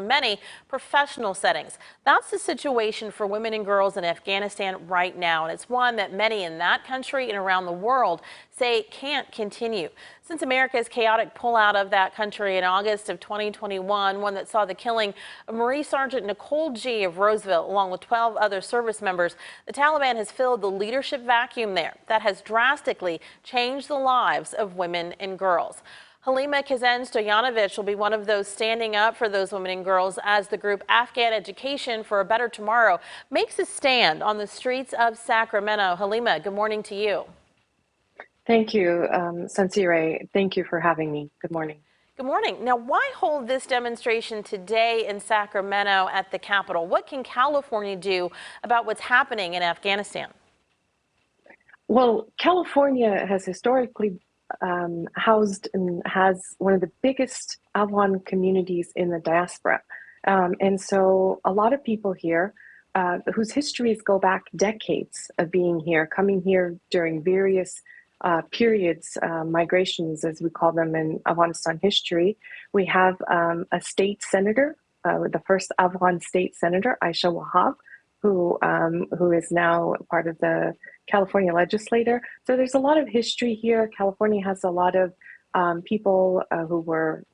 many professional settings. That's the situation for women and girls in Afghanistan right now, and it's one that many in that country and around the world say can't continue. Since America's chaotic pullout of that country in August of 2021, one that saw the killing of Marie Sergeant Nicole G. of Roseville, along with 12 other service members, the Taliban has filled the leadership vacuum there that has drastically changed the lives of women and girls. Halima Kazan Stoyanovich will be one of those standing up for those women and girls as the group Afghan Education for a Better Tomorrow makes a stand on the streets of Sacramento. Halima, good morning to you. Thank you, Sansire. Thank you for having me. Good morning. Good morning. Now, why hold this demonstration today in Sacramento at the Capitol? What can California do about what's happening in Afghanistan? Well, California has historically housed and has one of the biggest Afghan communities in the diaspora. And so a lot of people here whose histories go back decades of being here, coming here during various periods, migrations, as we call them in Afghanistan history. We have a state senator, the first Afghan state senator, Aisha Wahab, who is now part of the California legislature. So there's a lot of history here. California has a lot of people who were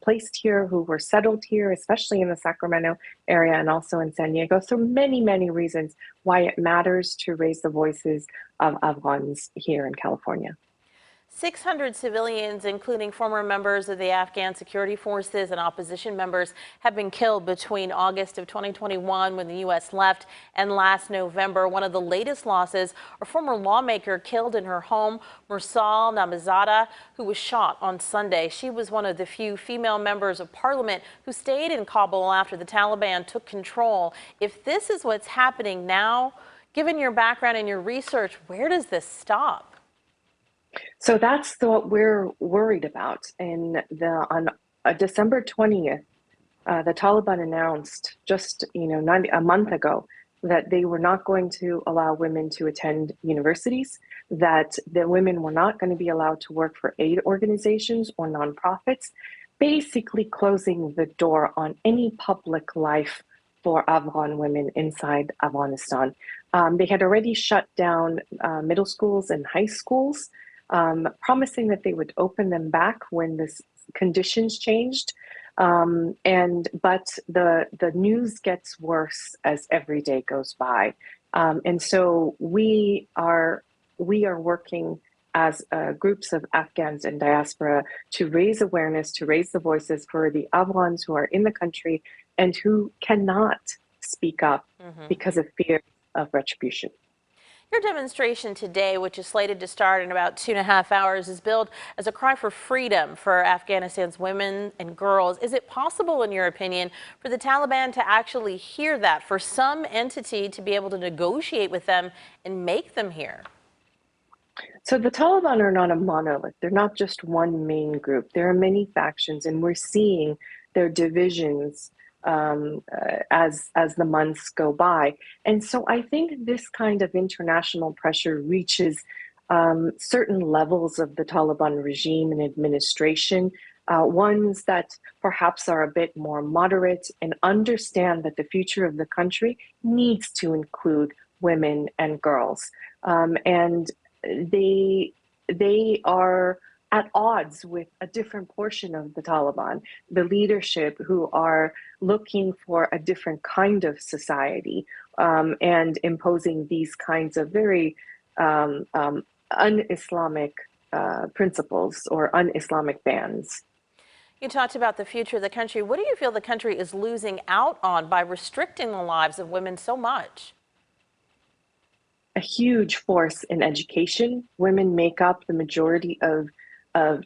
placed here, who were settled here, especially in the Sacramento area and also in San Diego. So many, many reasons why it matters to raise the voices of Afghans here in California. 600 civilians, including former members of the Afghan security forces and opposition members, have been killed between August of 2021, when the U.S. left, and last November. One of the latest losses, a former lawmaker killed in her home, Mursal Namazada, who was shot on Sunday. She was one of the few female members of parliament who stayed in Kabul after the Taliban took control. If this is what's happening now, given your background and your research, where does this stop? So that's what we're worried about. On December 20th, the Taliban announced just a month ago that they were not going to allow women to attend universities, that the women were not going to be allowed to work for aid organizations or nonprofits, basically closing the door on any public life for Afghan women inside Afghanistan. They had already shut down middle schools and high schools, promising that they would open them back when the conditions changed. But the news gets worse as every day goes by. And so we are working as groups of Afghans in diaspora to raise awareness, to raise the voices for the Afghans who are in the country and who cannot speak up because of fear of retribution. Your demonstration today, which is slated to start in about 2.5 hours, is billed as a cry for freedom for Afghanistan's women and girls. Is it possible, in your opinion, for the Taliban to actually hear that, for some entity to be able to negotiate with them and make them hear? So the Taliban are not a monolith. They're not just one main group. There are many factions, and we're seeing their divisions as the months go by. And so I think this kind of international pressure reaches certain levels of the Taliban regime and administration, ones that perhaps are a bit more moderate and understand that the future of the country needs to include women and girls. And they are at odds with a different portion of the Taliban, the leadership, who are looking for a different kind of society and imposing these kinds of very un-Islamic principles or un-Islamic bans. You talked about the future of the country. What do you feel the country is losing out on by restricting the lives of women so much? A huge force in education. Women make up the majority of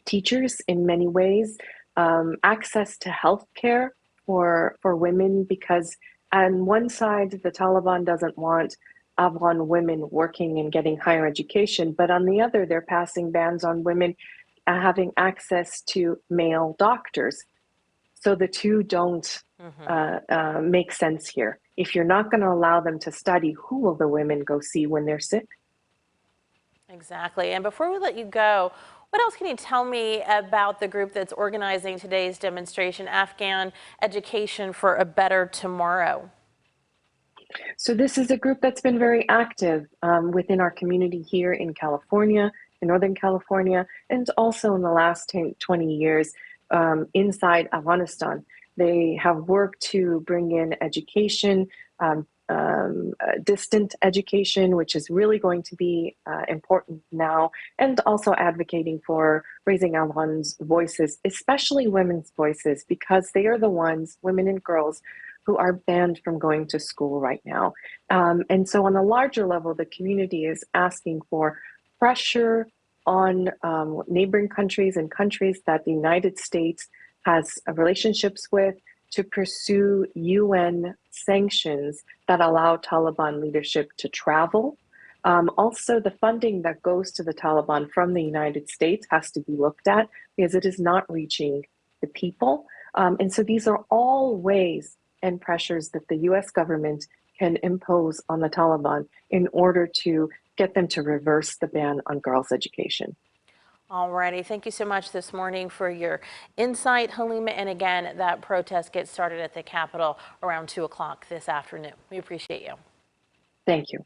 teachers in many ways. Access to health care for women, because on one side, the Taliban doesn't want Afghan women working and getting higher education, but on the other, they're passing bans on women having access to male doctors. So the two don't make sense here. If you're not going to allow them to study, who will the women go see when they're sick? Exactly. And before we let you go, What else can you tell me about the group that's organizing today's demonstration, Afghan Education for a Better Tomorrow? So this is a group that's been very active within our community here in California, in Northern California, and also in the last 20 years inside Afghanistan. They have worked to bring in education, distant education, which is really going to be important now, and also advocating for raising Afghans' voices, especially women's voices, because they are the ones, women and girls, who are banned from going to school right now. And so on a larger level, the community is asking for pressure on neighboring countries and countries that the United States has relationships with to pursue UN sanctions that allow Taliban leadership to travel. Also, the funding that goes to the Taliban from the United States has to be looked at because it is not reaching the people. And so these are all ways and pressures that the US government can impose on the Taliban in order to get them to reverse the ban on girls' education. Alrighty, thank you so much this morning for your insight, Halima. And again, that protest gets started at the Capitol around 2 o'clock this afternoon. We appreciate you. Thank you.